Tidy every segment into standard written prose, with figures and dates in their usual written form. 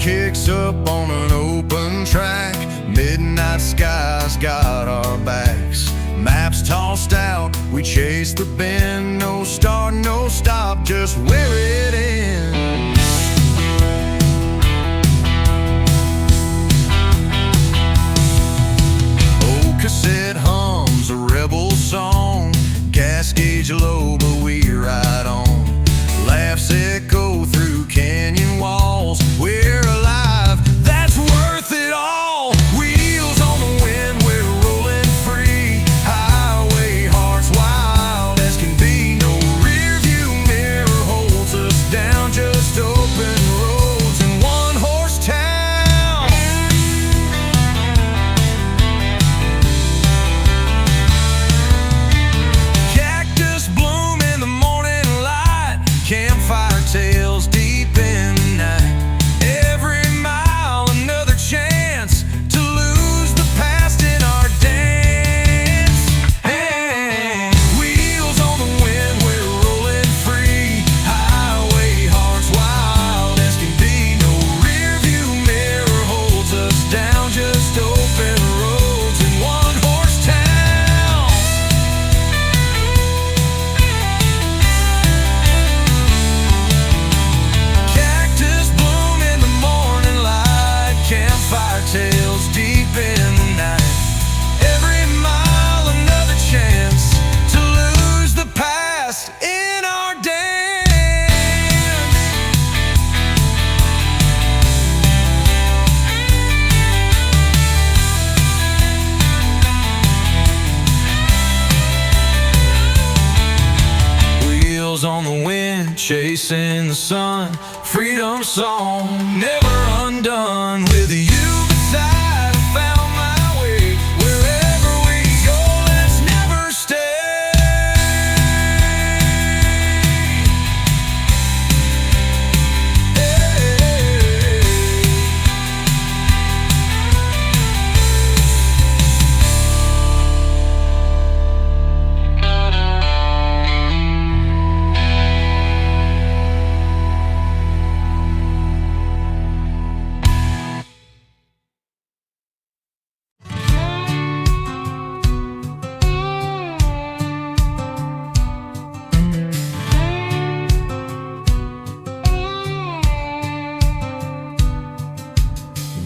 kicks up on an open track. Midnight skies got our backs. Maps tossed out, we chase the bend. No start, no stop, just where it ends. Old cassette hums a rebel song. Gas gauge low, but we ride on. Laughs echo through canyon walls. We're alive, that's worth it all. Wheels on the wind, we're rolling free. Highway hearts wild as can be. No rear view mirror holds us down. Just open roads and one horse town. Cactus bloom in the morning light. Campfire tales deep in the night. Every mile another chance to lose the past in our dance. Hey, wheels on the wind, we're rolling free. Highway hearts wild as can be. No rear view mirror holds us down. Just open roads and one horse town. Cactus bloom in the morning light. Campfire tales deep in the night. Every mile another chance to lose the past in our dance. Wheels on the wind, chasing the sun. Freedom song, never undone. With you beside, I found my way. Wherever we go, let's never stay.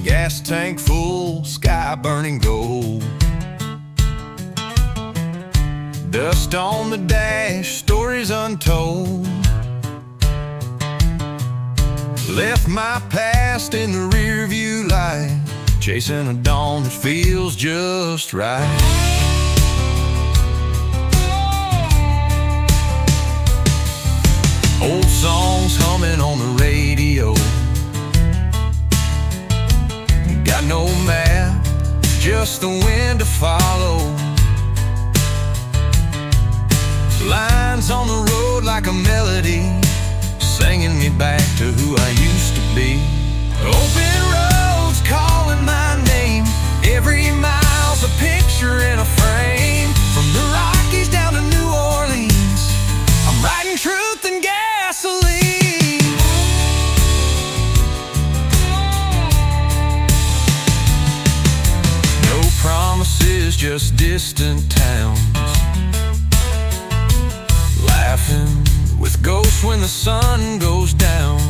Gas tank full, sky burning gold. Dust on the dash, stories untold. Left my past in the rear view light, chasing a dawn that feels just right. Old songs humming on the radio. Got no map, just the wind to follow. Lines on the road like a melody, singing me back to who I used to be. Open roads calling my name. Every mile's a picture in a frame. From the Rockies down to New Orleans, I'm riding truth and gasoline. Promises, just distant towns. Laughing with ghosts when the sun goes down.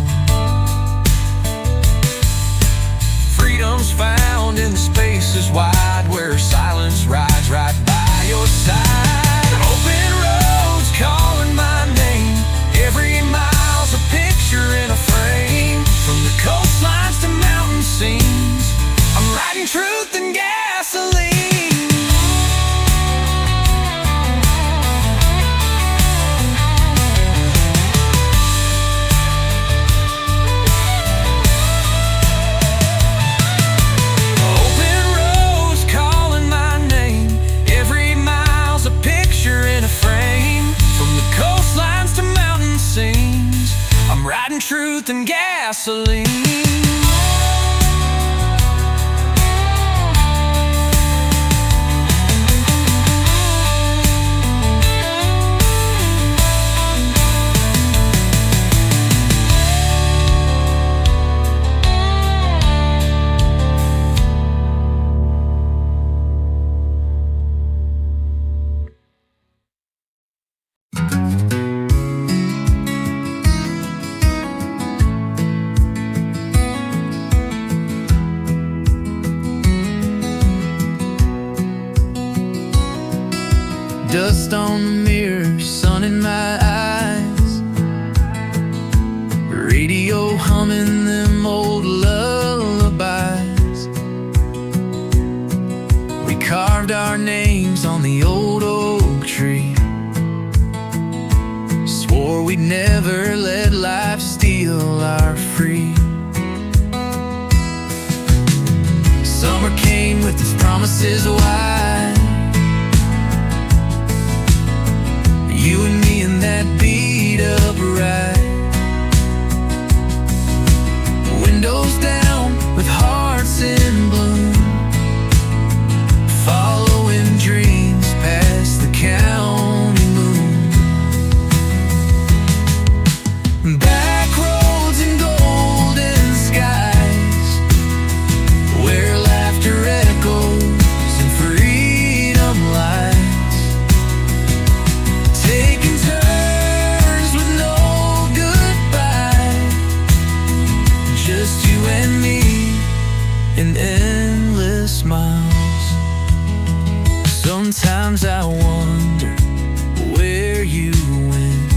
Freedom's found in the spaces wide, where silence rides right by your side. Open roads calling my name. Every mile's a picture in a frame. From the coastlines to mountain scenes, I'm riding truth and gasoline. Open roads calling my name. Every mile's a picture in a frame. From the coastlines to mountain scenes, I'm riding truth and gasoline. dust on the mirror, sun in my eyes, radio humming them old lullabies. We carved our names on the old oak tree, swore we'd never let life steal our free. Summer came with its promises wide, you and me in that beat-up ride. Windows down with hearts in bloom, following dreams past the county moon. Backroads and golden skies, where laughter echoes and freedom lies. Taking turns with no goodbye, just you and me in endless miles. Sometimes I wonder where you went.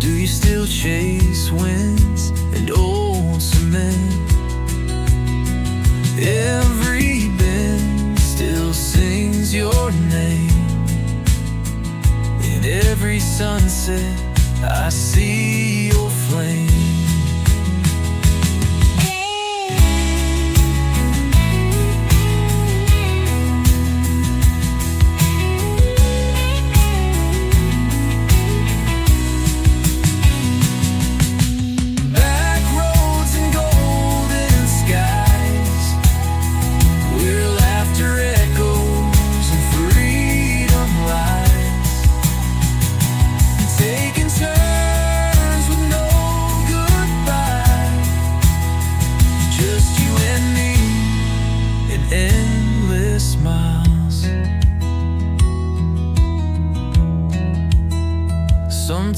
Do you still chase winds and old cement? Every bend still sings your name. In every sunset I see your flame.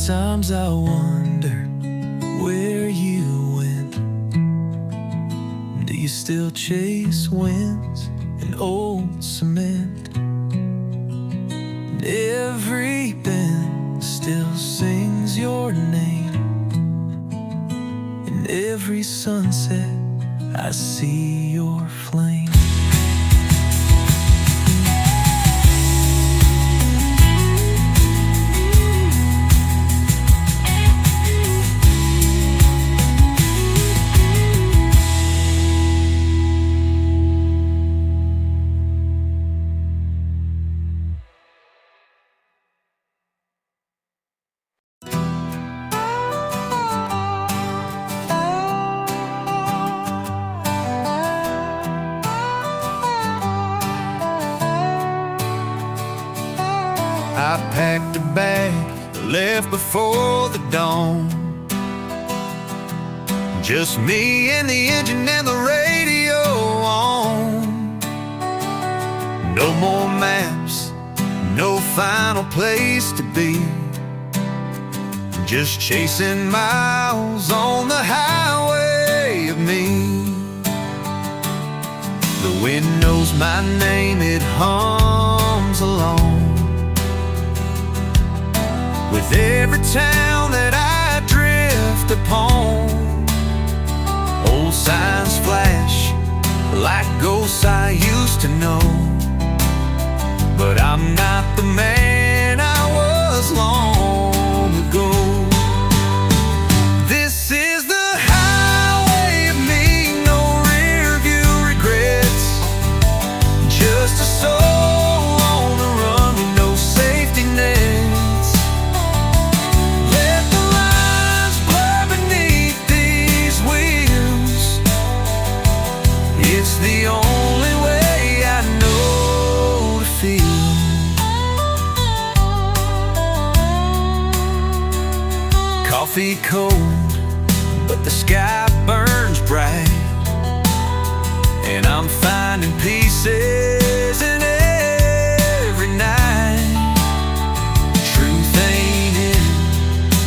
Sometimes I wonder where you went. Do you still chase winds and old cement? And every bend still sings your name. In every sunset I see your flame. I packed a bag, left before the dawn. Just me and the engine and the radio on. No more maps, no final place to be. Just chasing miles on the highway of me. The wind knows my name, it hums along with every town that I drift upon. Old signs flash like ghosts I used to know, but I'm not the man I was long ago. This is the highway of me, no rear view regrets. Just a soul on the run with no safety nets. Let the lines blur beneath these wheels. It's the only way I know to feel. Coffee cold, but the sky burns bright, and I'm finding pieces in every night. Truth ain't in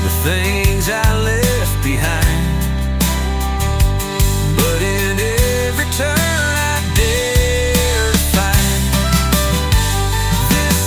the things I left behind, but in every turn I dare to find. This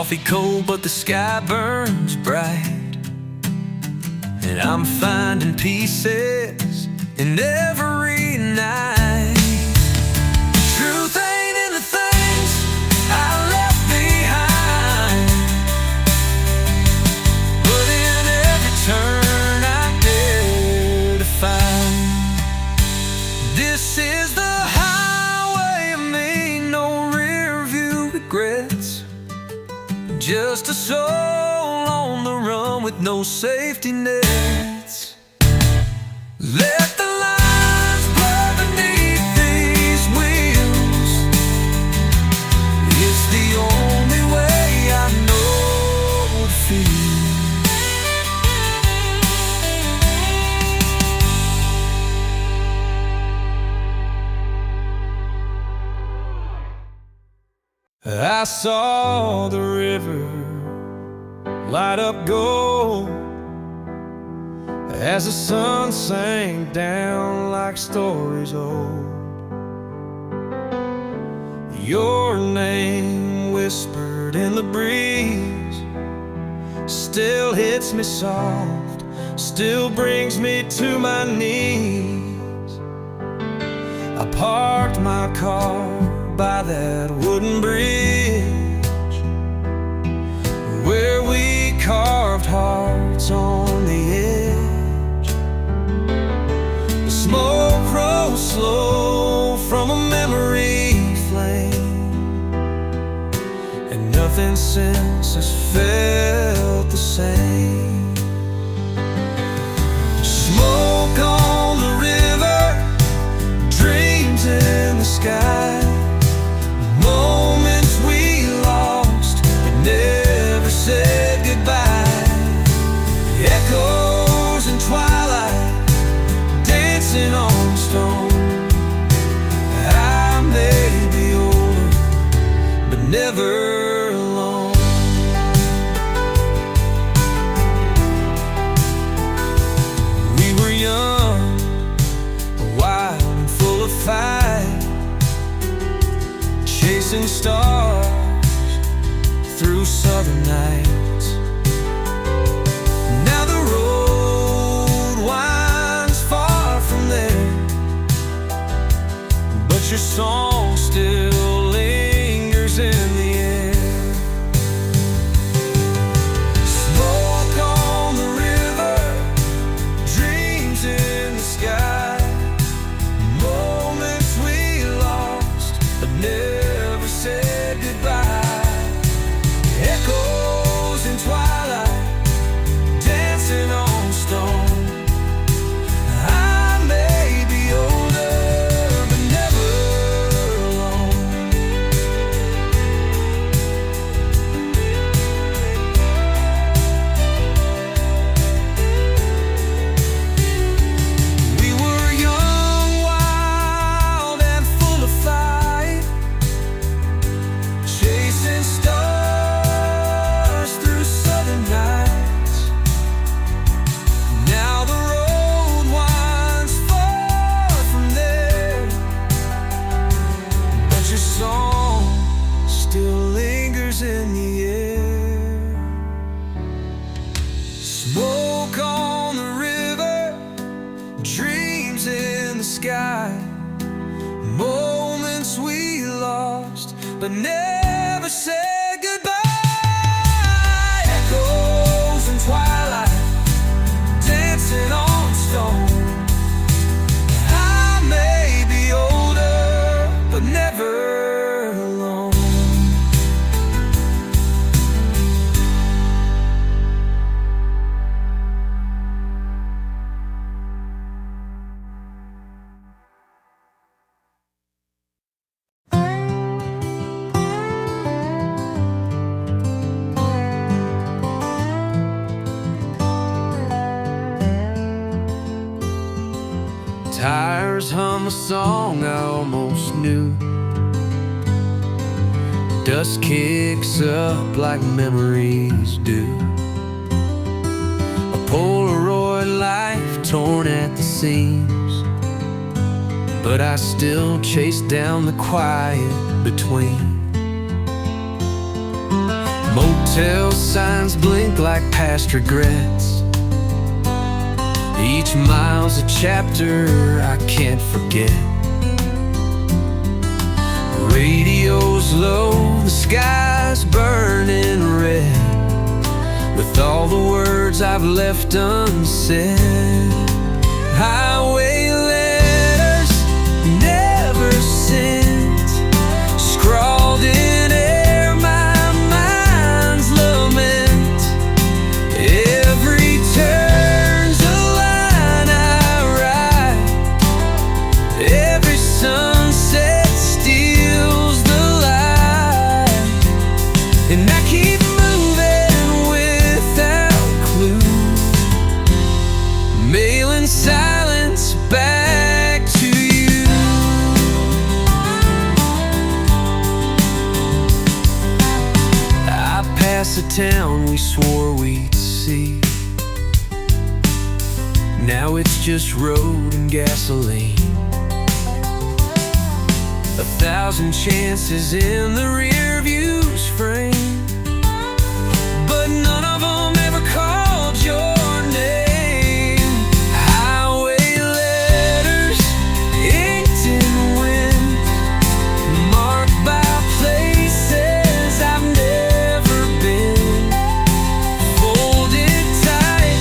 coffee cold, but the sky burns bright, and I'm finding pieces in every night. Truth ain't in the things I left behind, but in every turn I dare to find. This is the highway of me, no rear view regrets, just a soul on the run with no safety nets. Let the lines blur beneath these wheels, it's the only way I know to feel. I saw the river light up gold as the sun sank down like stories old. Your name whispered in the breeze still hits me soft, still brings me to my knees. I parked my car by that wooden bridge where we carved hearts on the edge. The smoke rose slow from a memory flame, and nothing since has felt the same. Smoke on the river, dreams in the sky, moments we lost but never said goodbye. Echoes in twilight, dancing on stone. I may be older, but never alone. We were young, wild and full of fight, chasing stars through southern nights. Now the road winds far from there, but your song still lingers in the air. Smoke on the river, dreams in the sky, moments we lost but never said goodbye. Echoes in twilight, dancing on stone. I may be older, but never alone. We were young, wild, and full of fight, chasing stars through southern nights. Now the road winds far from there, but your song still lingers in the air. Smoke on the river, dreams in the sky, moments we lost but never said goodbye. Echoes in twilight, dancing on stone. I may be older, but never alone. Tires hum a song I almost knew. Dust kicks up like memories do. A Polaroid life torn at the seams, but I still chase down the quiet between. Hotel signs blink like past regrets. Each mile's a chapter I can't forget. Radio's low, the sky's burning red, with all the words I've left unsaid. Highway letters never sent, scrawled in air, my mind's lament. Every turn's a line I write, every sunset steals the light, and I keep moving without clue, mailing silence back to you. I pass a town we swore we'd see. Now it's just road and gasoline. 1,000 chances in the rear view's frame, but none of them ever called your name. Highway letters inked in wind, marked by places I've never been, folded tight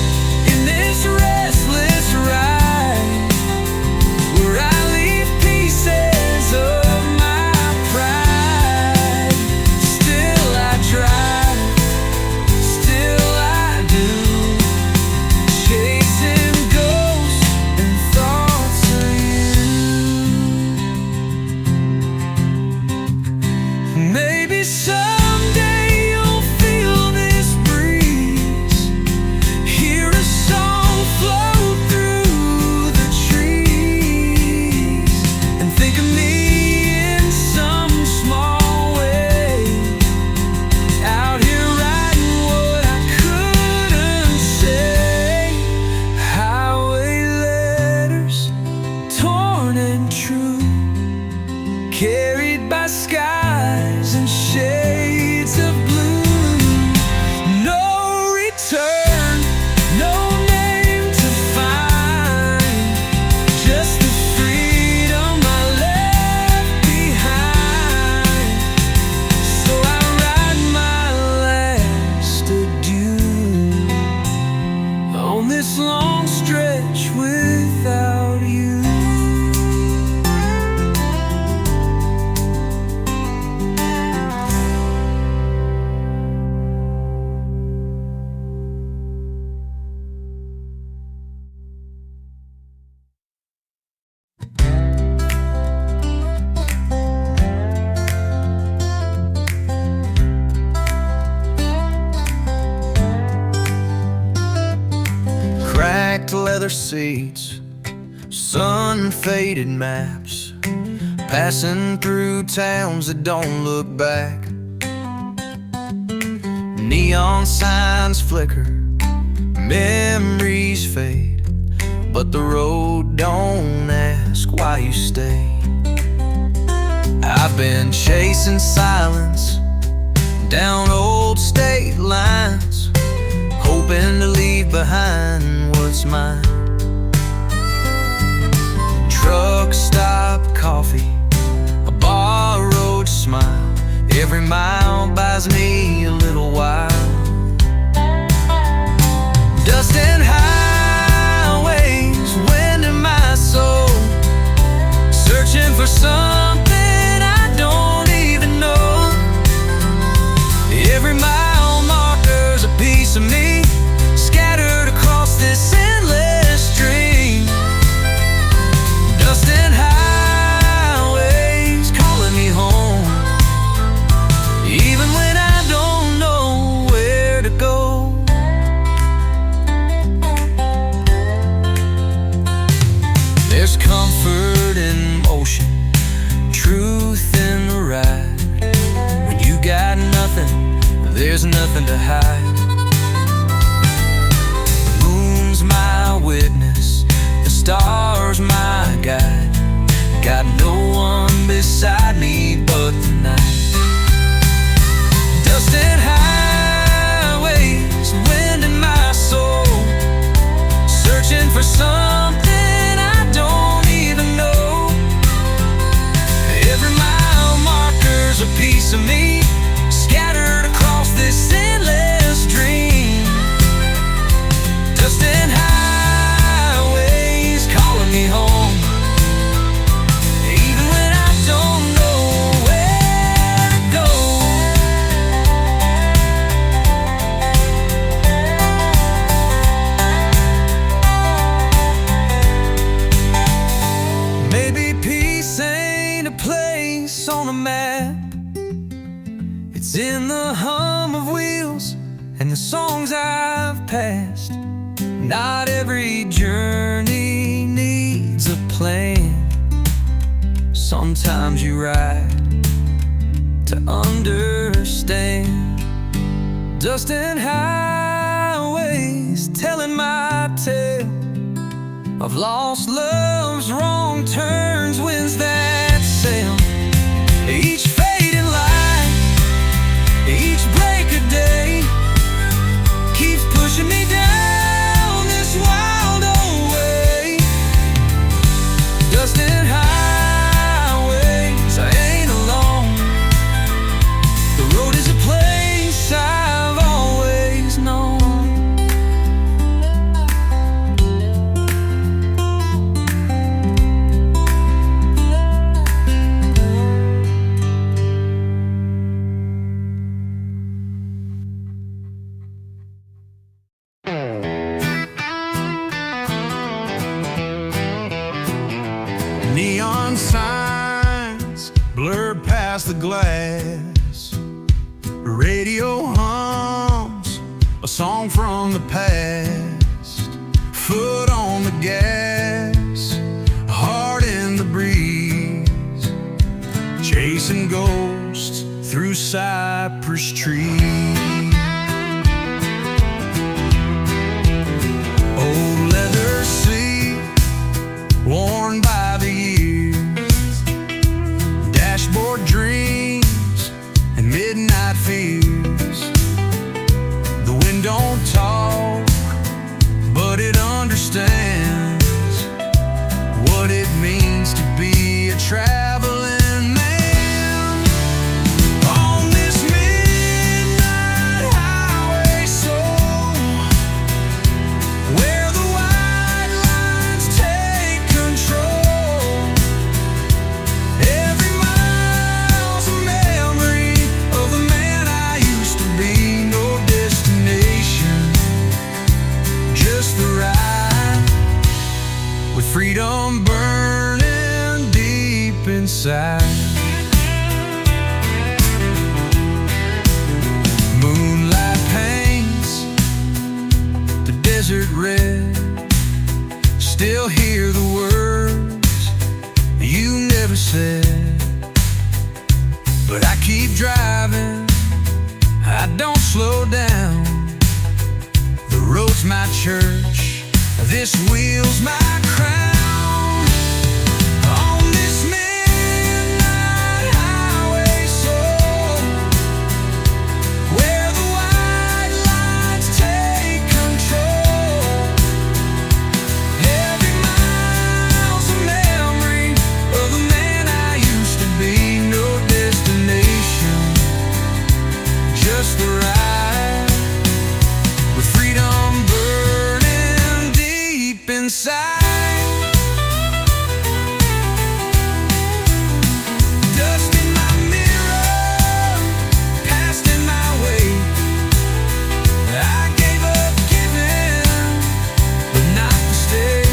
in this restless ride, where I leave pieces of my pride. Still I drive, still I do, chasing ghosts and thoughts of you. Maybe someday you'll feel this breeze, hear a song float through the trees, and think of me in some small way, out here writing what I couldn't say. Highway letters, torn and true, carried by skies and shades of blue. No return, no name to find, just the freedom I left behind. So I ride my last adieu on this long stretch without you. Cracked leather seats, sun-faded maps, passing through towns that don't look back. Neon signs flicker, memories fade, but the road don't ask why you stay. I've been chasing silence down old state lines, hoping to leave behind what's mine. Truck stop coffee, a borrowed smile, every mile buys me a little while. Dust and highways, wind in my soul, searching for something I don't even know. Every mile marker's a piece of me, scattered across this endless stream. Dust and highways calling me home, even when I don't know where to go. or something I don't even know. Every mile marker's a piece of me, scattered across this endless dream. Dust and highways calling me home, even when I don't know where to go. Maybe peace ain't a place on a map. It's in the hum of wheels and the songs I've passed. Not every journey needs a plan. Sometimes you ride to understand. Dust and highways telling my tale of lost love's wrong turns, winds that sail. Each fading light, each break of day keeps pushing me down this wild old way. Dust and highways, I ain't alone. The road is a place I've always known. Neon signs blurred past the glass. Radio hums a song from the past. Foot on the gas, heart in the breeze, chasing ghosts through cypress trees. Old leather seat worn by the years, dashboard dreams and midnight fears. The wind don't talk, but it understands what it means to be a traveling man. On this midnight highway soul, where the white lines take control, every mile's a memory of the man I used to be. No destination, just the ride, with freedom burning deep inside. Moonlight paints the desert red, still hear the words you never said. But I keep driving, I don't slow down. The road's my church, this wheel's my crown. On this midnight highway soul, where the white lines take control, every mile's a memory of the man I used to be. No destination, just the ride, with freedom burning deep inside. Dust in my mirror, past in my way. I gave up giving, but not to stay.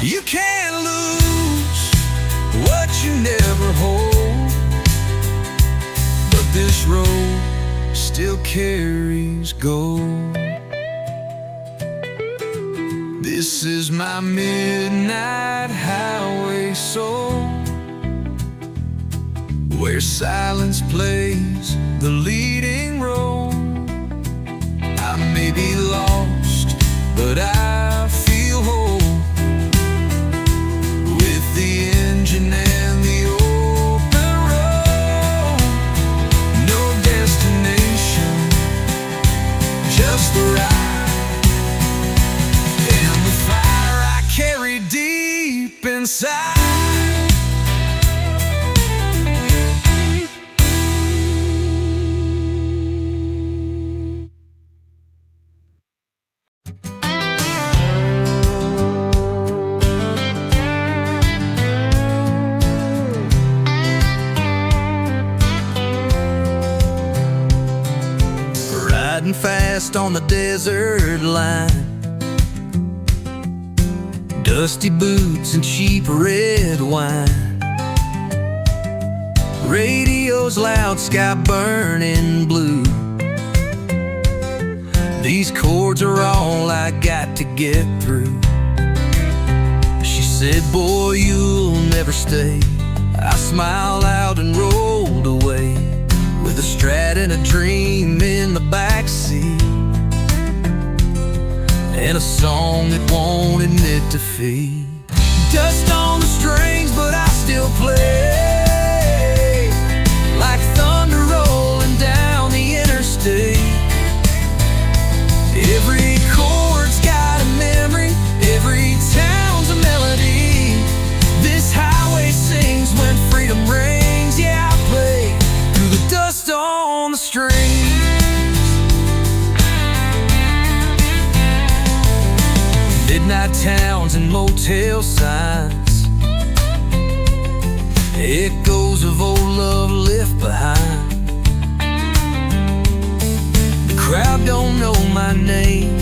You can't lose what you never hold, but this road still carries gold. This is my midnight highway soul, where silence plays the leading role. I may be lost, but I feel whole, with the engine and the open road. No destination, just the ride. And dust on the desert line. Dusty boots and cheap red wine. Radio's loud, sky burning blue. These chords are all I got to get through. She said, boy, you'll never stay. I smiled out and rolled away, with a Strat and a dream in the backseat, and a song that won't admit defeat. Dust on the strings, but I still play, like thunder rolling down the interstate. Every chord's got a memory, every town's a melody. This highway sings when freedom rings. Yeah, I play through the dust on the strings. Midnight towns and motel signs, echoes of old love left behind. The crowd don't know my name,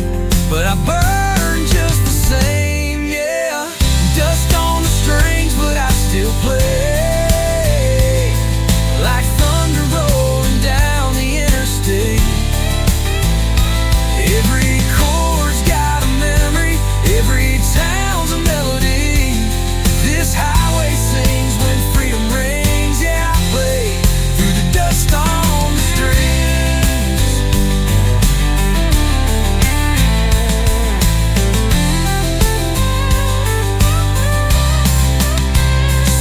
but I burn just the same, yeah. Dust on the strings, but I still play, like thunder rolling down the interstate. Every chord's got a memory, every town's a melody. This highway sings when freedom rings. Yeah, I play through the dust on the strings.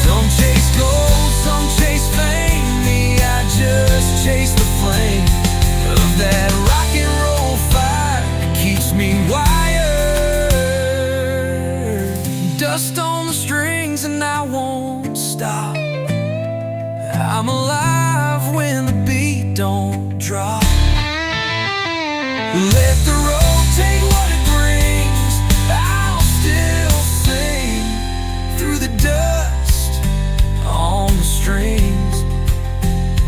Some chase gold, some chase fame. Me, I just chase the flame of that rock and roll fire that keeps me wired. Dust on the strings and I won't stop. I'm alive when the beat don't drop. Let the road take what it brings. I'll still sing through the dust on the strings.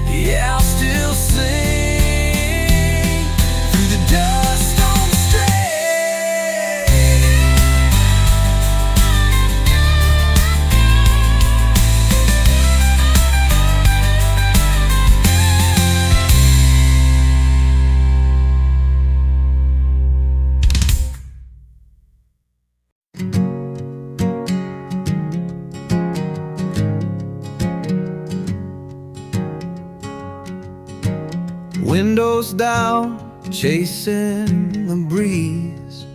Yeah, I'll still sing through the dust on the strings. Windows down, chasing the breeze.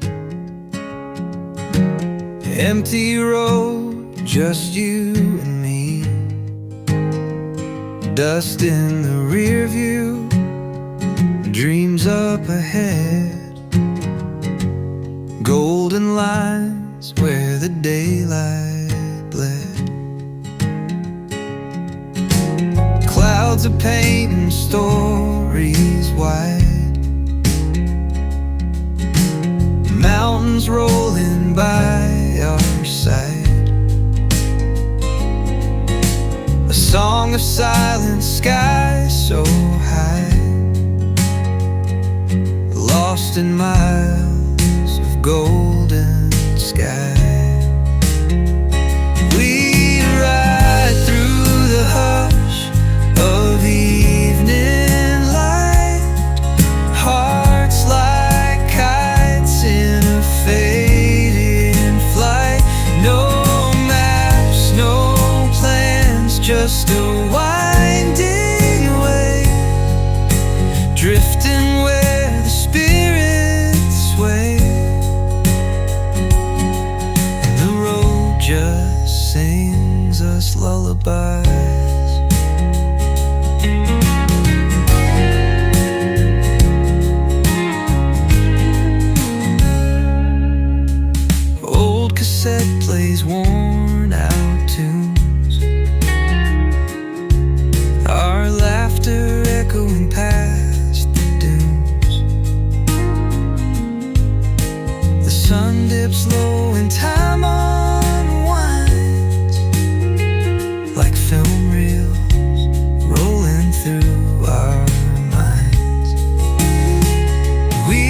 Empty road, just you and me. Dust in the rear view, dreams up ahead. Golden lines where the daylight bled. Clouds are painting stories wide. Mountains rolling by our side. A song of silence, sky so high. Lost in miles of golden sky. We ride through the hush of evening light. Hearts like kites in a fading flight. No maps, no plans, just a winding way. Drifting where the spirits sway. And the road just sings us lullabies. Old cassette plays worn out tunes. Our laughter echoing past the dunes. The sun dips low and time unwinds, like film reels rolling through our minds. We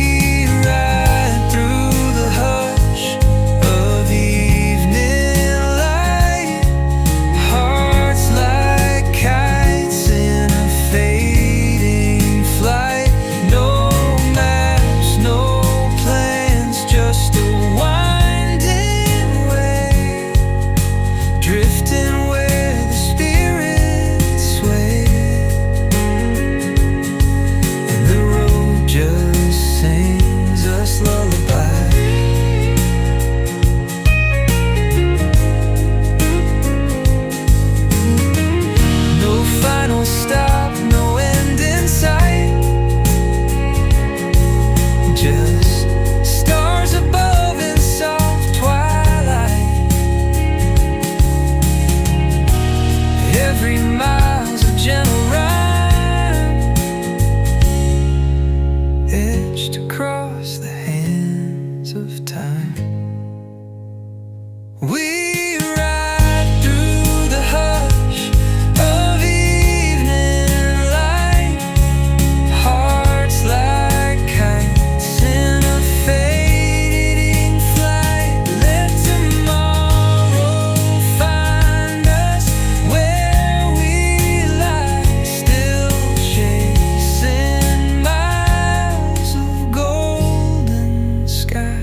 sands of time. We ride through the hush of evening light, hearts like kites in a fading flight. Let tomorrow find us where we lie, still chasing miles of golden sky.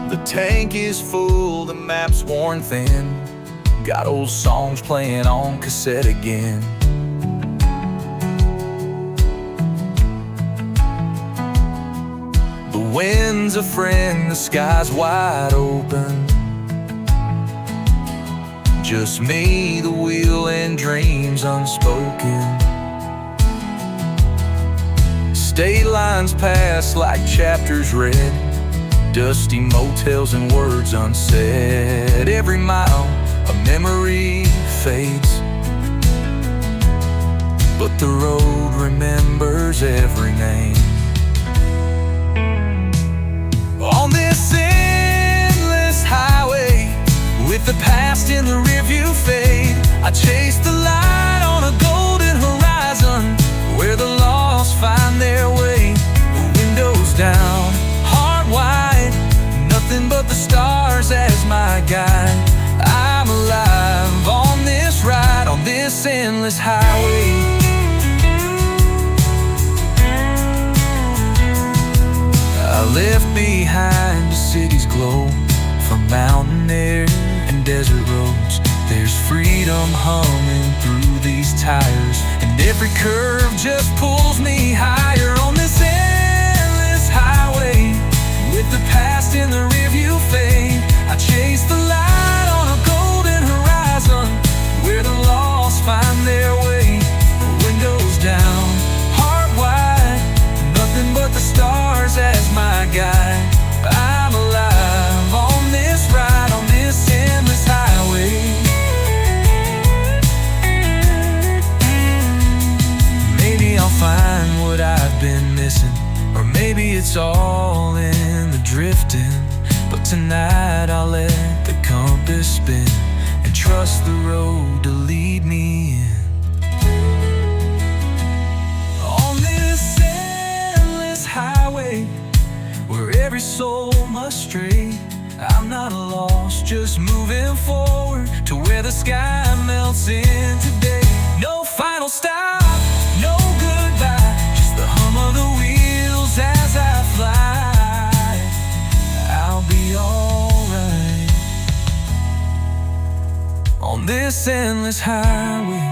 The tank is full, the map's worn thin. Got old songs playing on cassette again. The wind's a friend, the sky's wide open. Just me, the wheel, and dreams unspoken. State lines pass like chapters read, dusty motels and words unsaid. Every mile a memory fades, but the road remembers every name. On this endless highway, with the past in the rearview fade, I chase the light on a golden horizon, where the lost find their way. Windows down, heart wide, nothing but the stars as my guide. I'm alive on this ride, on this endless highway. I left behind a city's glow, from mountain air and desert roads. There's freedom humming through these tires, and every curve just pulls me higher. On this endless highway, with the past in the rearview fade, I chase the light on a golden horizon, where the lost find their way. Windows down, heart wide, nothing but the stars as my guide. I'm alive on this ride, on this endless highway. Maybe I'll find what I've been missing, or maybe it's all in the drifting. But tonight I'll let the compass spin, and trust the road to lead me in. On this endless highway, where every soul must stray, I'm not lost, just moving forward to where the sky melts in today. No final stop, no goodbye, just the hum of the wheels as I fly. I'll be alright on this endless highway.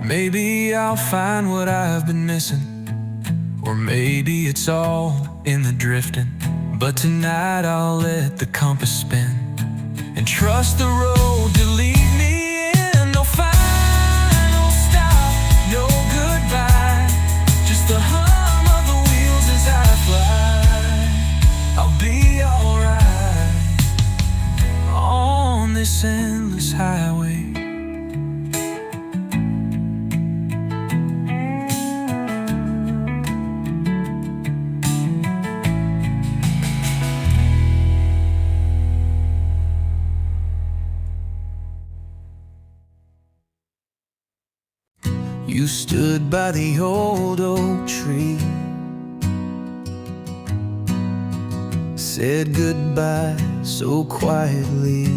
Maybe I'll find what I've been missing, or maybe it's all in the drifting. But tonight I'll let the compass spin, and trust the road to lead me in. No final stop, no goodbye, just the hum of the wheels as I fly. I'll be alright on this endless highway. You stood by the old oak tree, said goodbye so quietly.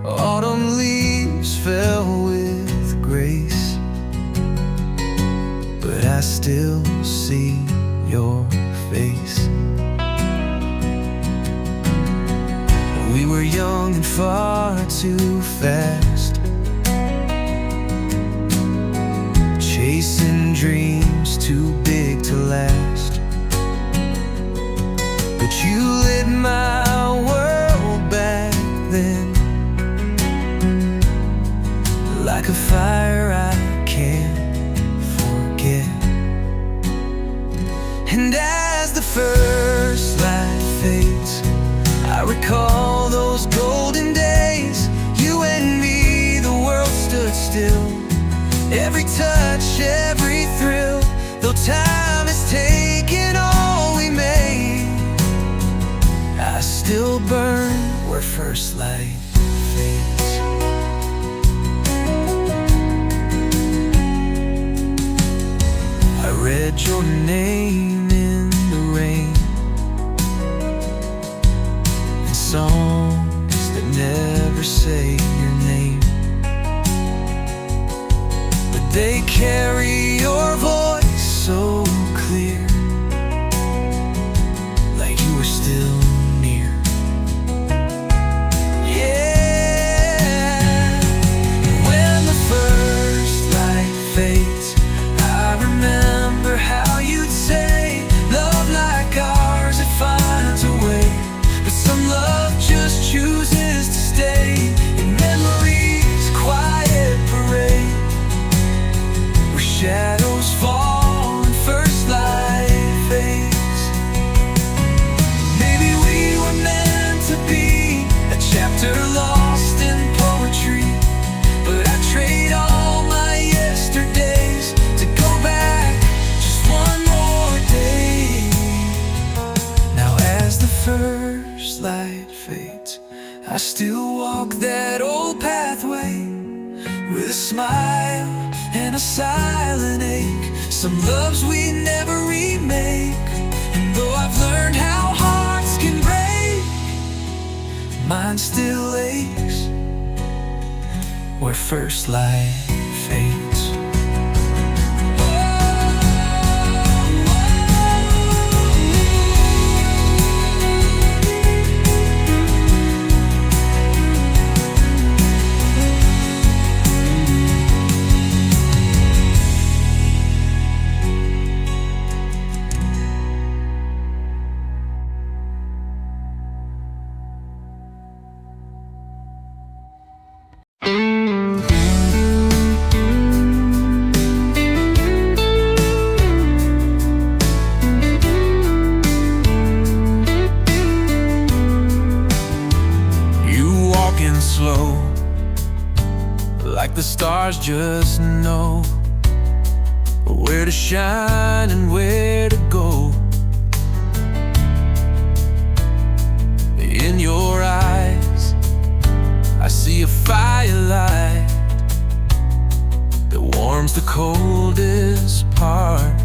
Autumn leaves fell with grace, but I still see your face. We were young and far too fast, chasing dreams too big to last. But you lit my world back then, like a fire I can't forget. And as the first light fades, I recall those golden days. You and me, the world stood still. Every touch, every thrill, though time has taken all we made, I still burn where first light fades. I read your name in the rain, and songs that never say your name, but they carry your voice so clear, like you were still near. Yeah, when the first light fades, I remember how you'd say, love like ours, it finds a way. But some love just chooses to stay in memories, quiet parade, where shadows fall and first light fades. Maybe we were meant to be a chapter lost in poetry, but I trade all my yesterdays to go back just one more day. Now as the first light fades, I still walk that old pathway with a smile and a silent ache. Some loves we never remake, and though I've learned how hearts can break, mine still aches where first light fades. Slow, like the stars just know where to shine and where to go. In your eyes, I see a firelight that warms the coldest part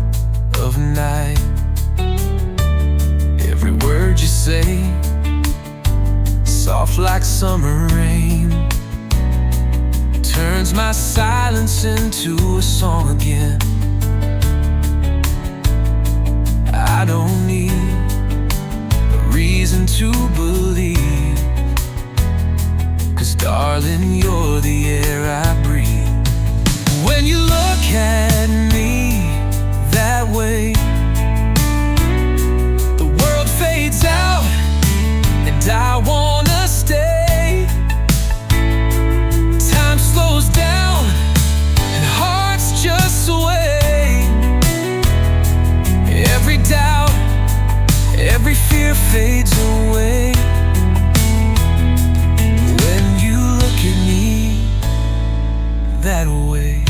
of night. Every word you say, soft like summer rain, turns my silence into a song again. I don't need a reason to believe, 'cause darling, you're the air I breathe. When you look at me that way, the world fades out and I wanna stay. Time slows down and hearts just sway. Every doubt, every fear fades away when you look at me that way.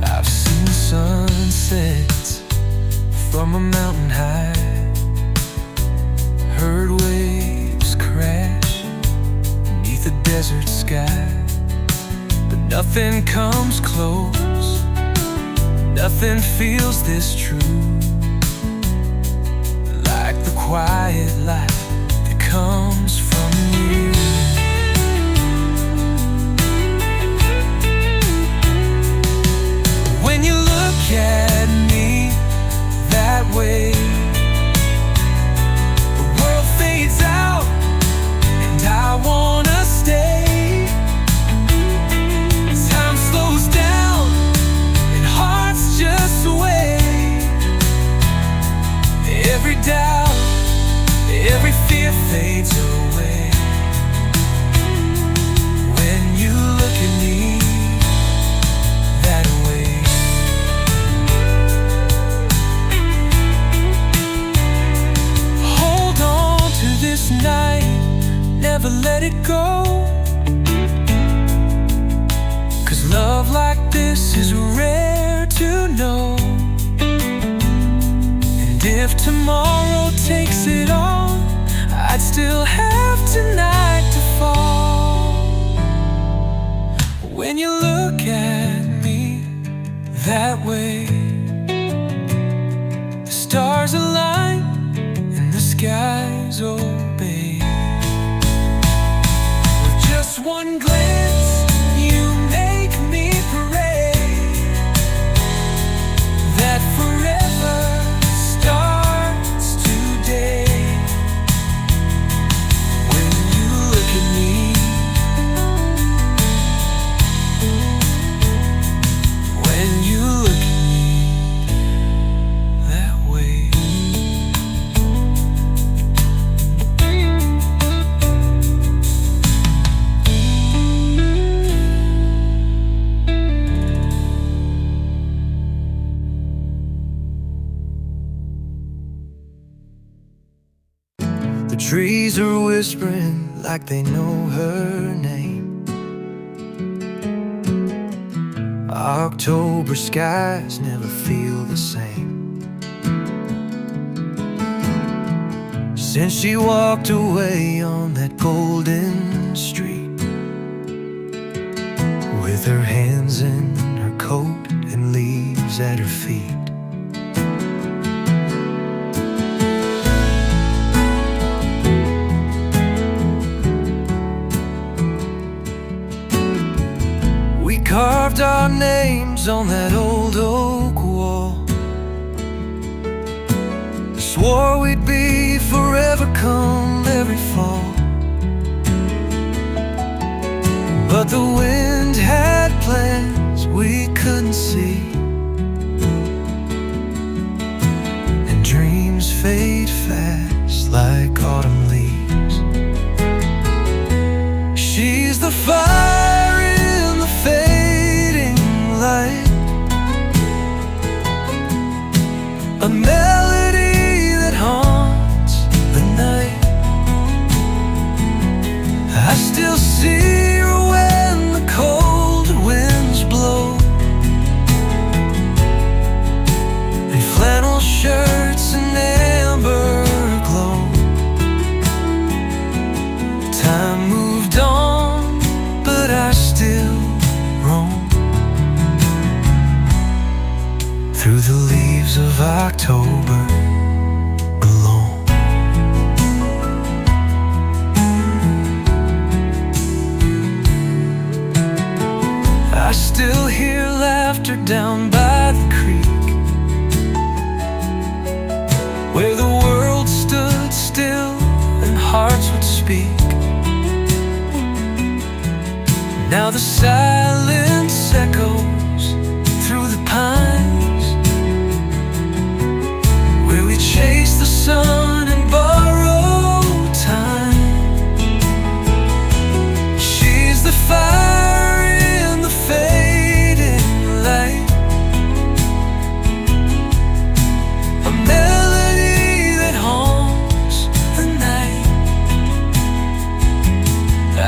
I've seen sunsets from a mountain high, heard waves crash beneath a desert sky, but nothing comes close, nothing feels this true, like the quiet light that comes from you. When you look at me that way, the world fades out and I wanna stay. Time slows down and hearts just wait. Every doubt, every fear fades away when you look at me that way. Hold on to this night, never let it go, 'cause love like this is rare to know. And if tomorrow takes it all, I'd still have tonight to fall. When you look at me that way, the stars align and the skies obey. With just one glance, you make me pray that forever starts today. When you look at me, when you look at me that way. The trees are whispering like they know her name. October skies never feel the same since she walked away on that golden street, with her hands in her coat and leaves at her feet. Carved our names on that old oak wall, swore we'd be forever come every fall. But the wind had plans we couldn't see, and dreams fade fast like autumn leaves. She's the fire in the fading light, a melody that haunts the night. I still see her when the cold winds blow, in flannel shirts and amber glow. Time moved on, but I still roam through the leaves of October alone. I still hear laughter down by the creek, where the world stood still and hearts would speak. Now the silence echoes through the pines, where we chase the sun and borrow time. She's the fire in the fading light, a melody that haunts the night.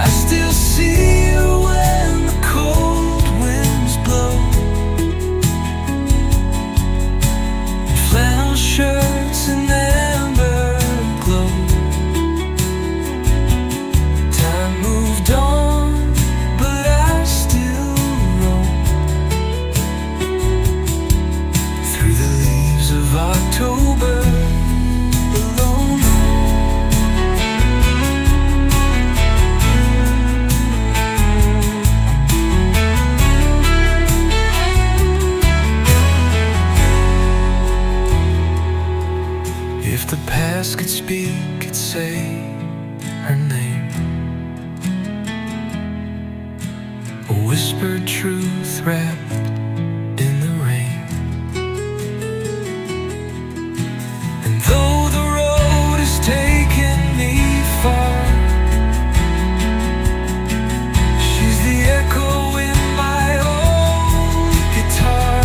I still see her when the cold winds blow, whispered truth wrapped in the rain. And though the road has taken me far, she's the echo in my old guitar.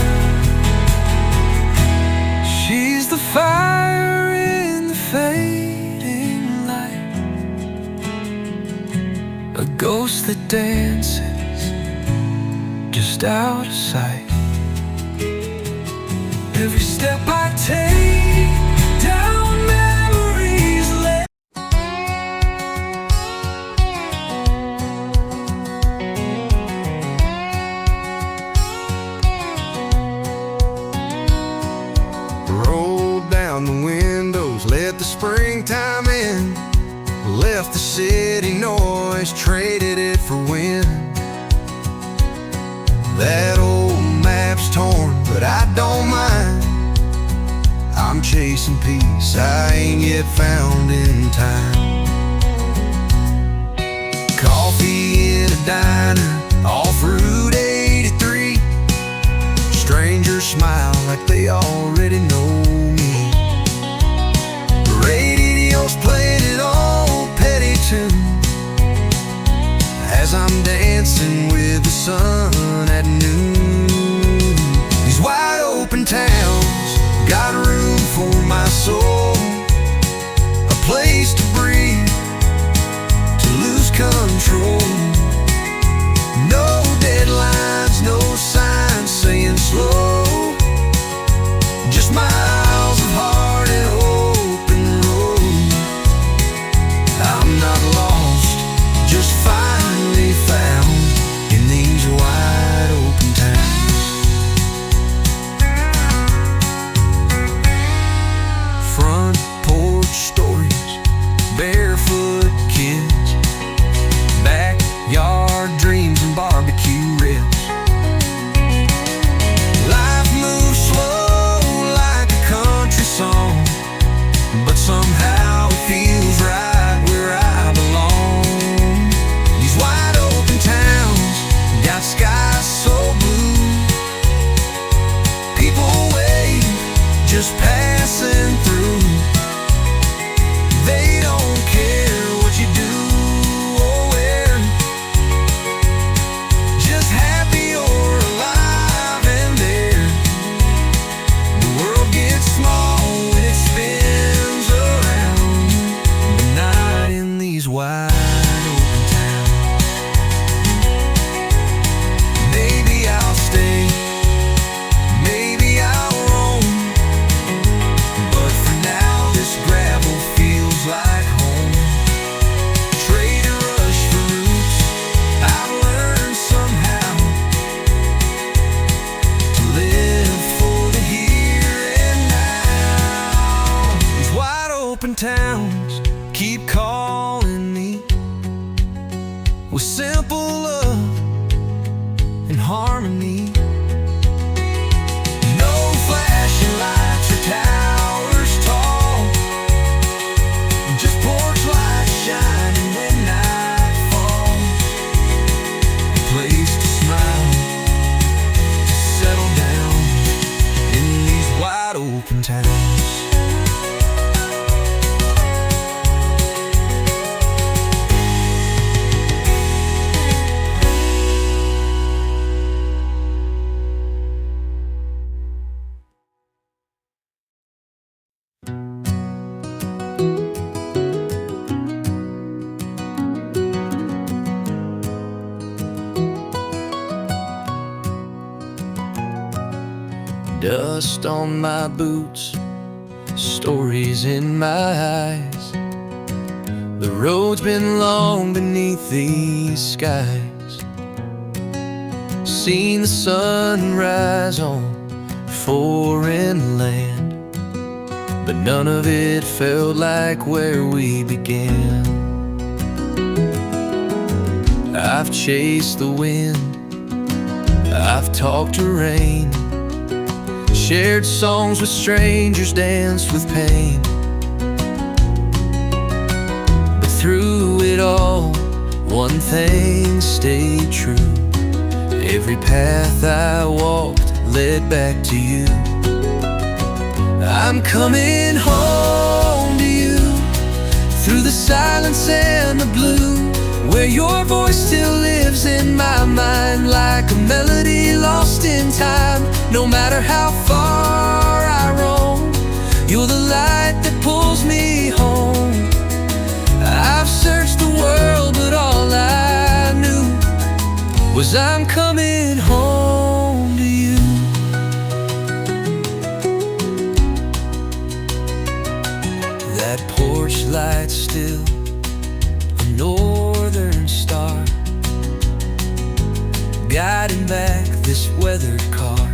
She's the fire in the fading light, a ghost that dances just out of sight. Every step I take down memories lane. Rolled down the windows, let the springtime in. Left the city noise, traded it for wind. That old map's torn, but I don't mind. I'm chasing peace I ain't yet found in time. Coffee in a diner off Route 83. Strangers smile like they already know me. Radio's playing an old petty tune as I'm dancing with the sun at noon. These wide open towns got room for my soul, a place to breathe, to lose control. No deadlines, no signs saying slow, just miles of hard and open road. I'm not lost, just finally found in these wide open towns. Front porch stories, barefoot kids, backyard dreams and barbecue ribs. Life moves slow like a country song, but somehow it feels right where I belong. These wide open towns got skies so blue, people wait just passing through. They don't care what you do or where, just happy you're alive and there. The world gets small when it spins around, but not in these wide open towns. Maybe I'll stay, maybe I'll roam, but for now this gravel feels like home. Trade a rush for roots, I've learned somehow to live for the here and now. These wide open towns keep calling me with simple love and harmony. No flashing lights or towers tall, just porch lights shining when night falls. A place to smile, to settle down in these wide open towns. Dust on my boots, stories in my eyes. The road's been long beneath these skies. Seen the sun rise on foreign land, but none of it felt like where we began. I've chased the wind, I've talked to rain, shared songs with strangers, danced with pain. But through it all, one thing stayed true. Every path I walked led back to you. I'm coming home to you, through the silence and the blue, where your voice still lives in my mind, like a melody lost in time. No matter how far I roam, you're the light that pulls me home. I've searched the world, but all I knew was I'm coming home to you. That porch light still a northern star, guiding back this weathered car.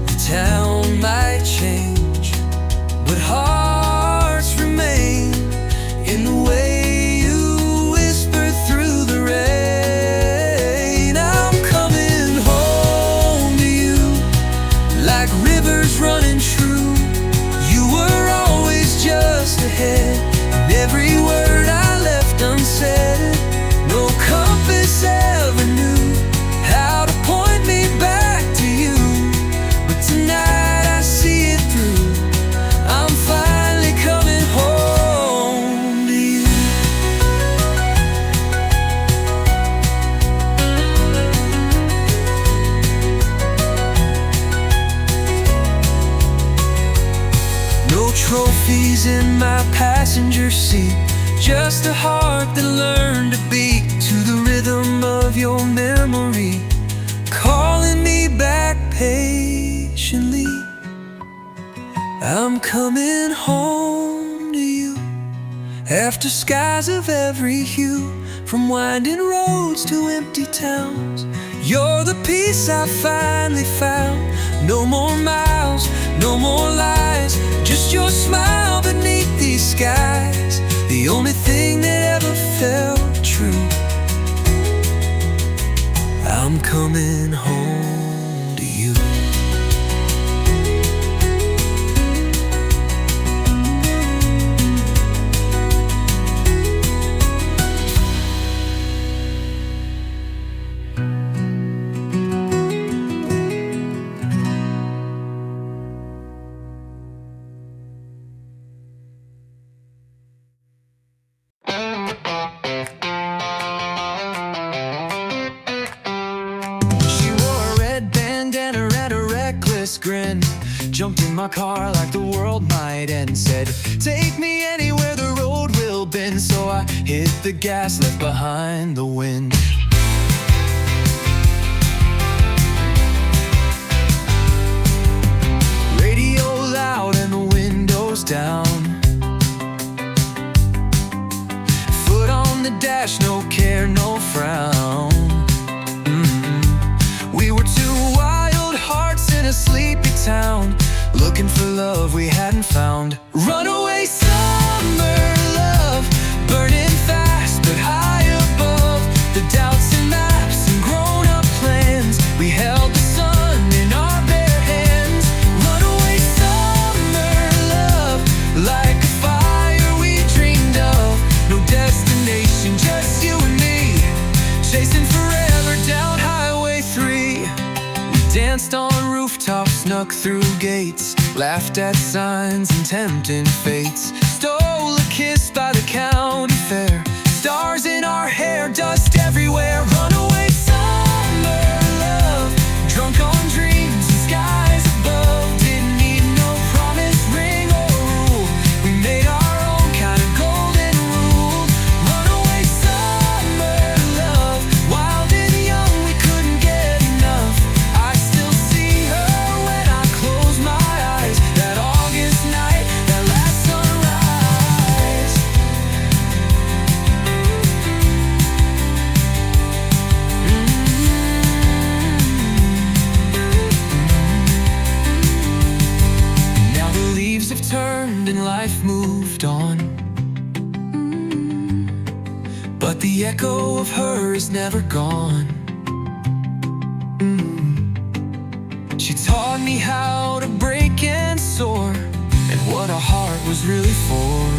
The town might change, but hearts remain in the way you whisper through the rain. I'm coming home to you, like rivers running true. You were always just ahead, and every word I left unsaid. No compass ever knew how to point me back to you, but tonight I see it through. I'm finally coming home to you. No trophies in my passenger seat, just a heart that learned to beat to the rhythm of your memory, calling me back patiently. I'm coming home to you, after skies of every hue, from winding roads to empty towns. You're the peace I finally found. No more miles, no more lies, just your smile beneath these skies, the only thing that ever felt true. I'm coming home to you. Grin, jumped in my car like the world might end, said, take me anywhere the road will bend. So I hit the gas, left behind the wind. Radio loud and the windows down, foot on the dash, no care, no frown. We were two wild hearts in a sleepy town, looking for love we hadn't found. Runaway summer love, burning fast but high above the doubts and maps and grown-up plans. We held the sun in our bare hands. Runaway summer love, like a fire we dreamed of. No destination, just you and me, chasing forever down Highway 3. Danced on rooftops, snuck through gates, laughed at signs and tempting fates. Stole a kiss by the county fair, stars in our hair, dust everywhere. Runaway summer love, drunk on dreams and skies above. Didn't need no promise ring or rule, we made our own kind of golden rule. Runaway summer love, wild and young, we couldn't get enough. I still see her when I close my eyes, that August night, that last sunrise. Now the leaves have turned and life moved on, but the echo of her is never gone. She taught me how to break and soar, and what a heart was really for.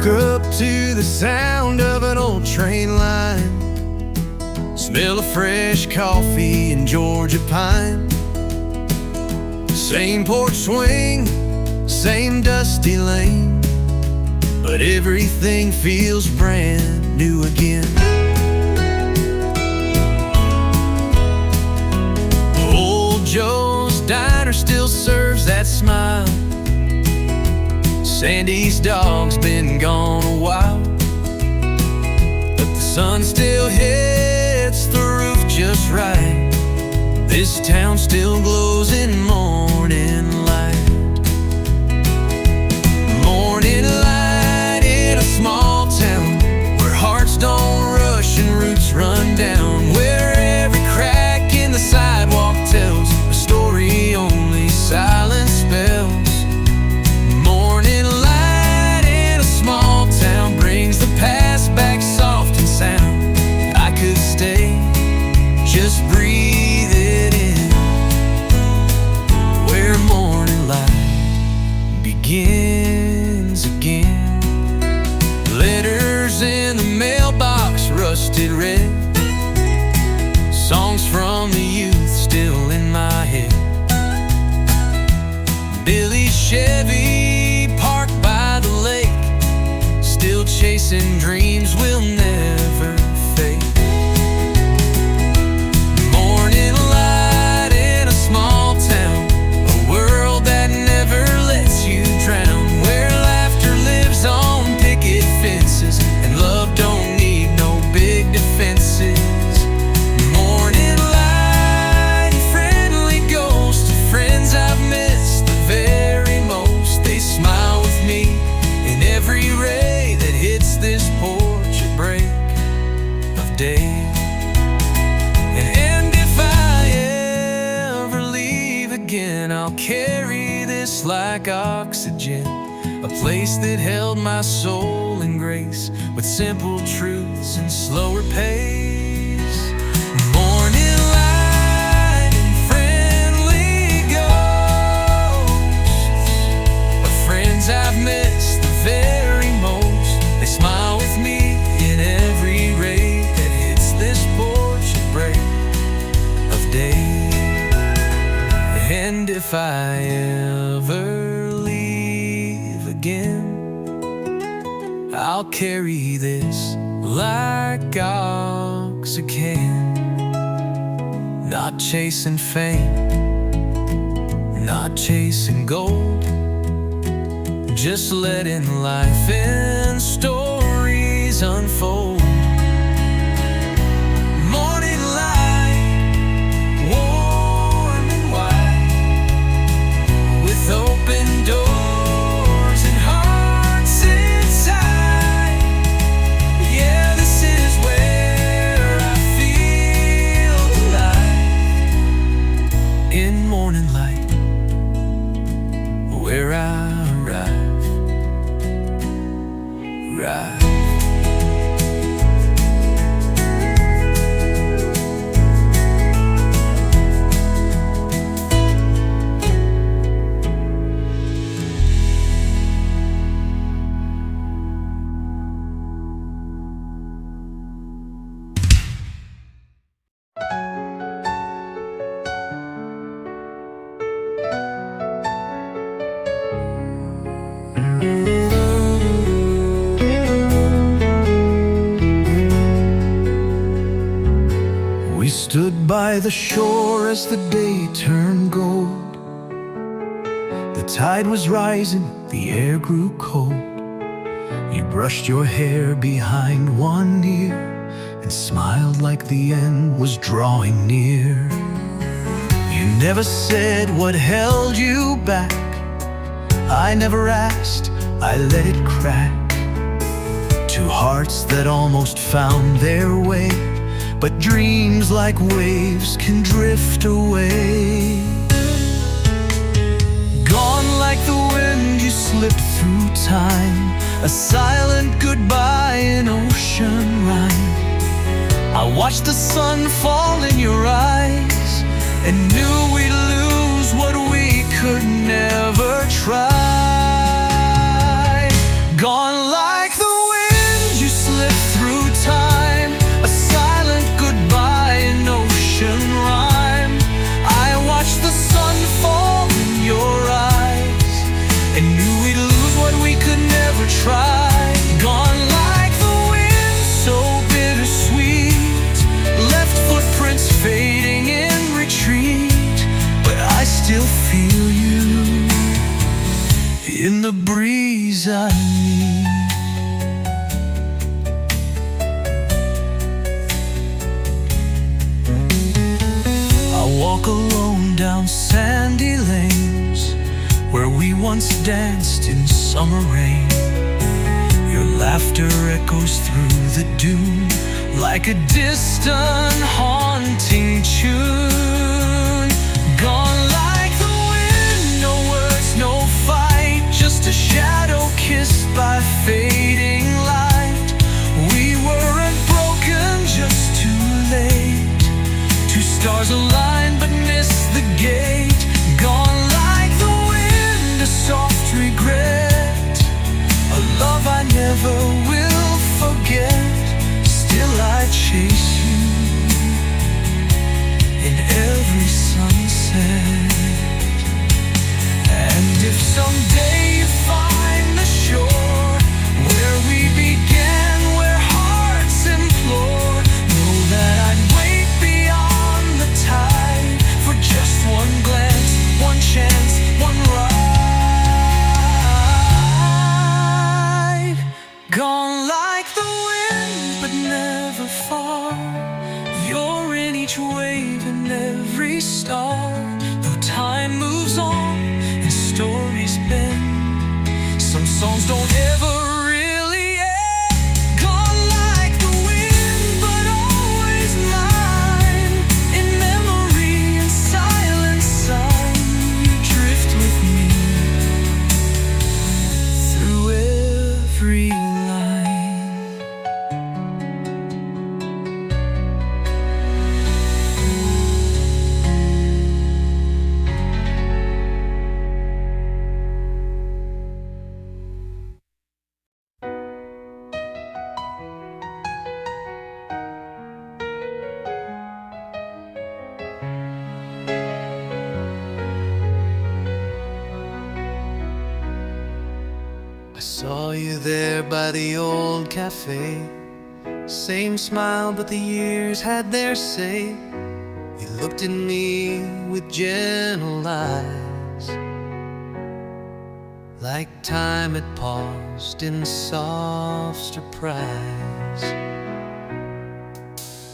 Woke up to the sound of an old train line, smell of fresh coffee and Georgia pine. Same porch swing, same dusty lane, but everything feels brand new again. Old Joe's Diner still serves that smile. Sandy's dog's been gone a while, but the sun still hits the roof just right. This town still glows in morning light. Morning light in a small town, where hearts don't rush and roots run down, where every crack in the sidewalk tells a story only silence spells. Morning light in a small town brings the past back soft and sound. I could stay, just breathe it in, where morning light begins again. Letters in the mailbox rusted red, songs from the youth still in my head. Billy's Chevy parked by the lake, still chasing dreams will never fade. Morning light in a small town, a world that never lets you drown, where laughter lives on picket fences and love don't need no big defenses. Morning light and friendly ghosts of friends I've missed the very most. They smile with me in every ray that hits this porch at break of day. And if I ever leave again, I'll carry this like oxygen, a place that held my soul in grace, with simple truths and slower pace. Morning light and friendly ghosts of friends I've missed the very most. They smile with me in every ray that hits this porch at break of day. And if I ever leave again, I'll carry this like oxygen. Not chasing fame, not chasing gold, just letting life and stories unfold. Morning light, warm and wide, with open doors and hearts inside. Yeah, this is where I feel alive. In morning light, where I arrive. We stood by the shore as the day turned gold. The tide was rising, the air grew cold. You brushed your hair behind one ear and smiled like the end was drawing near. You never said what held you back. I never asked, I let it crack. Two hearts that almost found their way, but dreams like waves can drift away. Gone like the wind, you slipped through time, a silent goodbye in ocean rhyme. I watched the sun fall in your eyes and knew we'd lose what we could never try. Gone like the days I need. I walk alone down sandy lanes where we once danced in summer rain. Your laughter echoes through the dune like a distant haunting tune. Gone like the wind, no words, no fight, just a shadow kissed by fading light. We weren't broken, just too late. Two stars aligned but missed the gate. Gone like the wind, a soft regret, a love I never will forget. Still I chase you in every sunset. And if someday you find the shore where we began, where hearts implore, know that I'd wait beyond the tide for just one glance, one chance, one ride. Gone like the wind, but never far. You're in each wave and every star. Though time moves on and stories bend, some songs don't ever really end. Gone like the wind, but always mine. In memory and silent sign, you drift with me through every line. I saw you there by the old cafe. Same smile, but the years had their say. You looked at me with gentle eyes, like time had paused in soft surprise.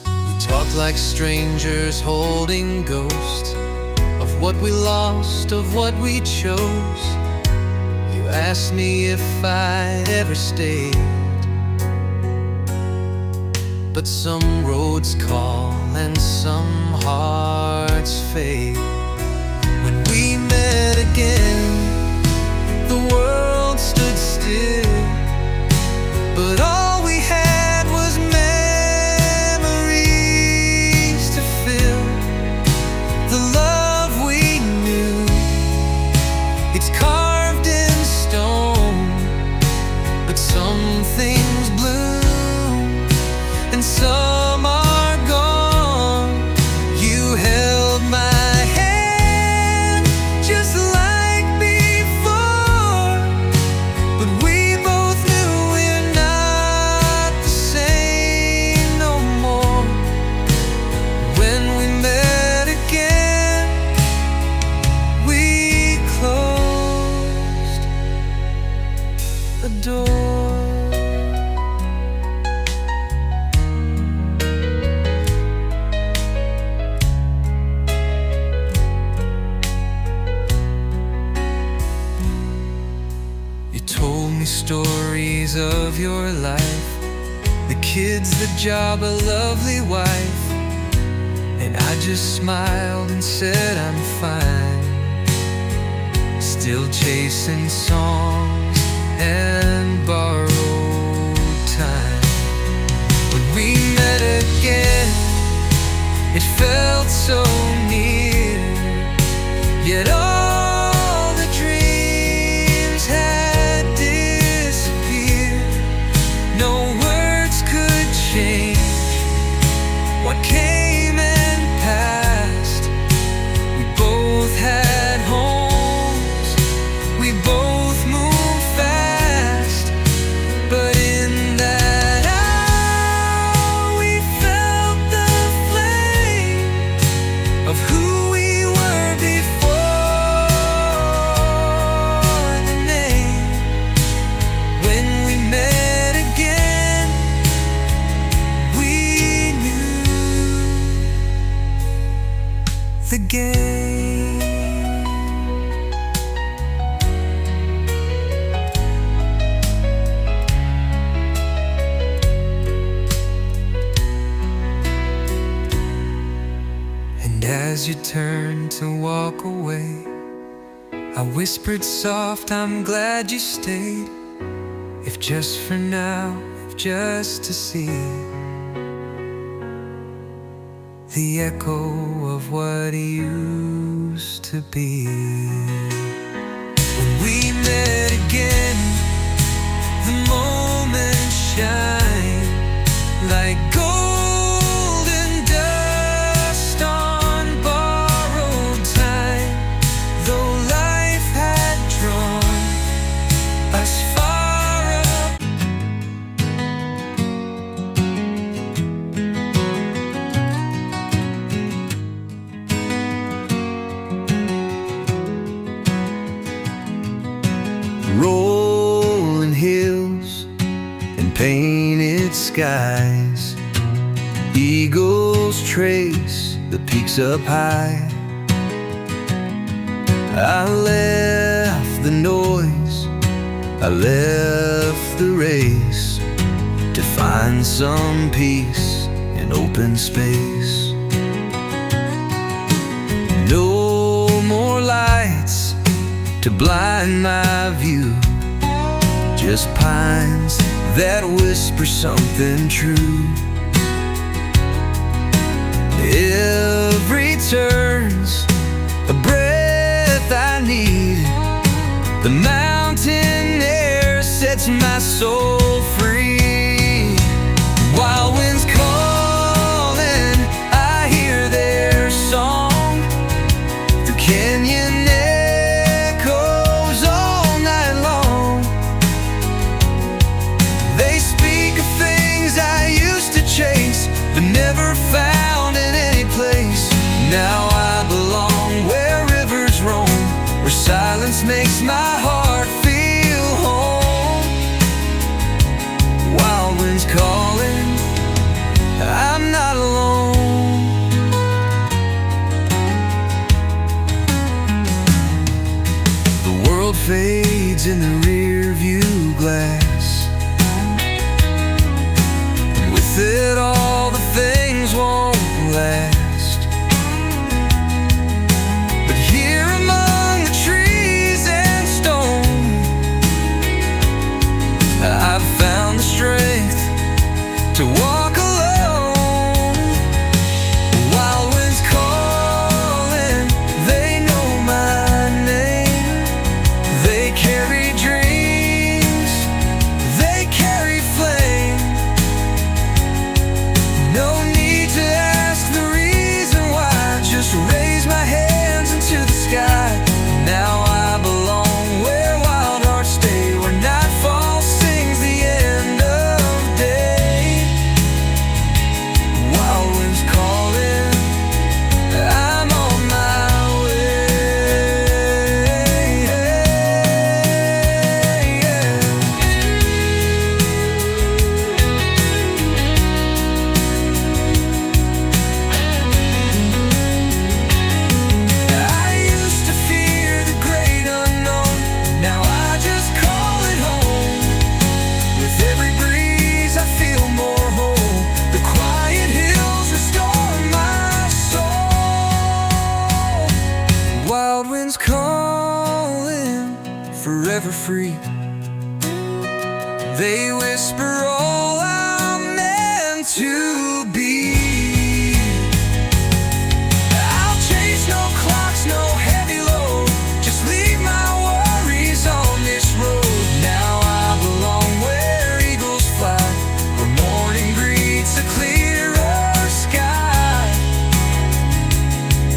We talked like strangers holding ghosts of what we lost, of what we chose. You asked me if I'd ever stayed, but some roads call and some hearts fade. When we met again, the world stood still, but all we had was memories to fill. The love we knew, it's carved in stone, but some things bloom and some are gone. You held my hand just like before, but we both knew we're not the same no more. When we met again, we closed the door. You told me stories of your life, the kids, the job, a lovely wife, and I just smiled and said I'm fine, still chasing songs and borrowed time. When we met again, it felt so near, yet all the dreams had disappeared. No words could change what came and passed. We both had homes, we both moved fast, but in that hour we felt the flame of who we were before. you turned to walk away. I whispered soft, I'm glad you stayed. If just for now, if just to see the echo of what used to be. When we met again, the moments shine like golden dust on borrowed time. Though life had drawn us far up, rolling hills and painted skies, eagles trace the peaks up high. I left the noise, I left the race to find some peace in open space. No more lights to blind my view, just pines that whisper something true. Every turn's a breath I need. The mountain air sets my soul free. Wild winds calling, I hear their song. The canyon echoes all night long. They speak of things I used to chase but never found in any place. Now I belong where rivers roam, where silence makes my heart feel home. Wild winds calling, I'm not alone. The world fades in the rearview glass, and with it all the things won't last. But here among the trees and stone, I've found the strength to walk alone. Wild winds calling, they know my name. They carry dreams, they carry flame. No need to ask the reason why, just raise my hands into the sky. Now I belong where wild hearts stay, where nightfall sings the end of day. Wild winds calling, I'm on my way. I used to fear the great unknown, now I just call it home. With every breeze I feel more whole, the quiet hills restore my soul. Wild winds calling, forever free. They whisper all I'm meant to be. I'll chase no clocks, no heavy load, just leave my worries on this road. Now I belong where eagles fly, where morning greets a clearer sky.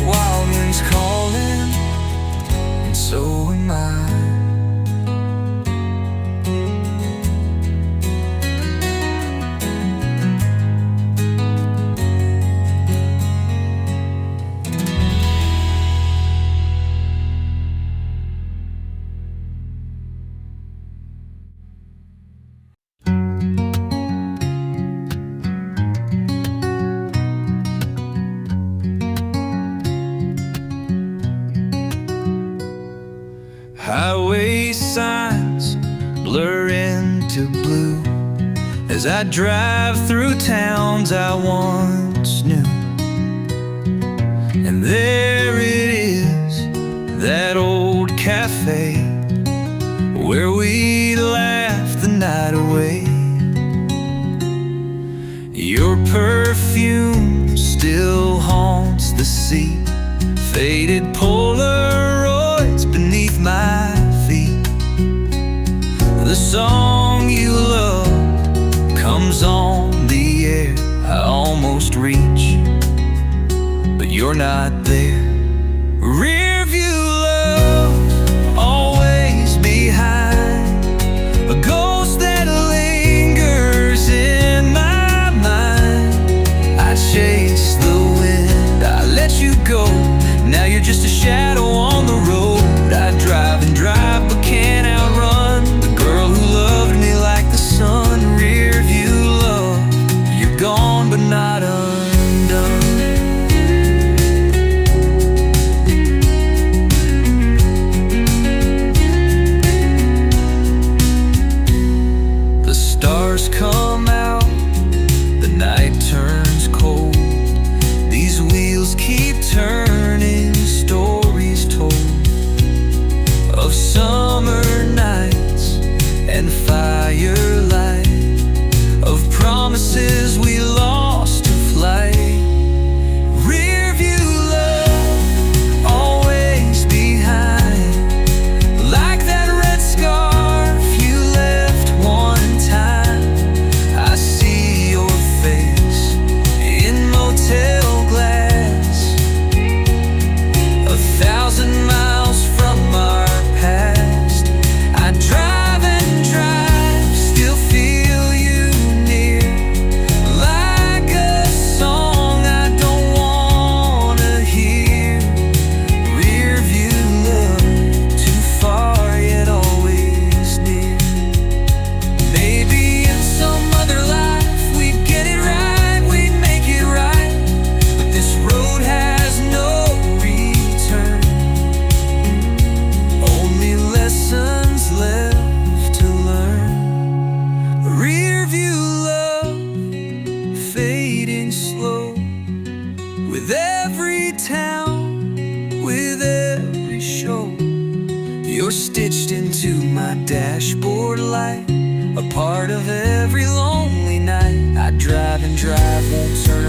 Wild winds calling, and so am I. Highway signs blur into blue as I drive through towns I once knew, and There it is, that old cafe where we laughed the night away. Your perfume still haunts the seat, faded Polaroids beneath my feet. The song you loved comes on the air. I almost reach, but you're not there. Rearview love, always behind, a ghost that lingers in my mind. I chase the wind, I let you go. Now you're just a shadow on the road. I drive and drive but can't outrun the girl who loved me like the sun. Rearview love, you're gone but not undone. The stars come out, the night turns cold. These wheels keep turning, stories told of summer nights and firelight, of promises we lost to flight. Rearview love, always behind, like that red scarf you left one time. I see your face in motel glass, 1,000 miles from our past. I drive and drive, still feel you near, like a song I don't wanna hear. Rearview love, too far yet always near. Maybe in some other life we'd get it right, we'd make it right, but this road has no return. Only lessons left to learn. Rearview love, fading slow, with every town, with every show. You're stitched into my dashboard light, a part of every lonely night. I drive and drive, won't turn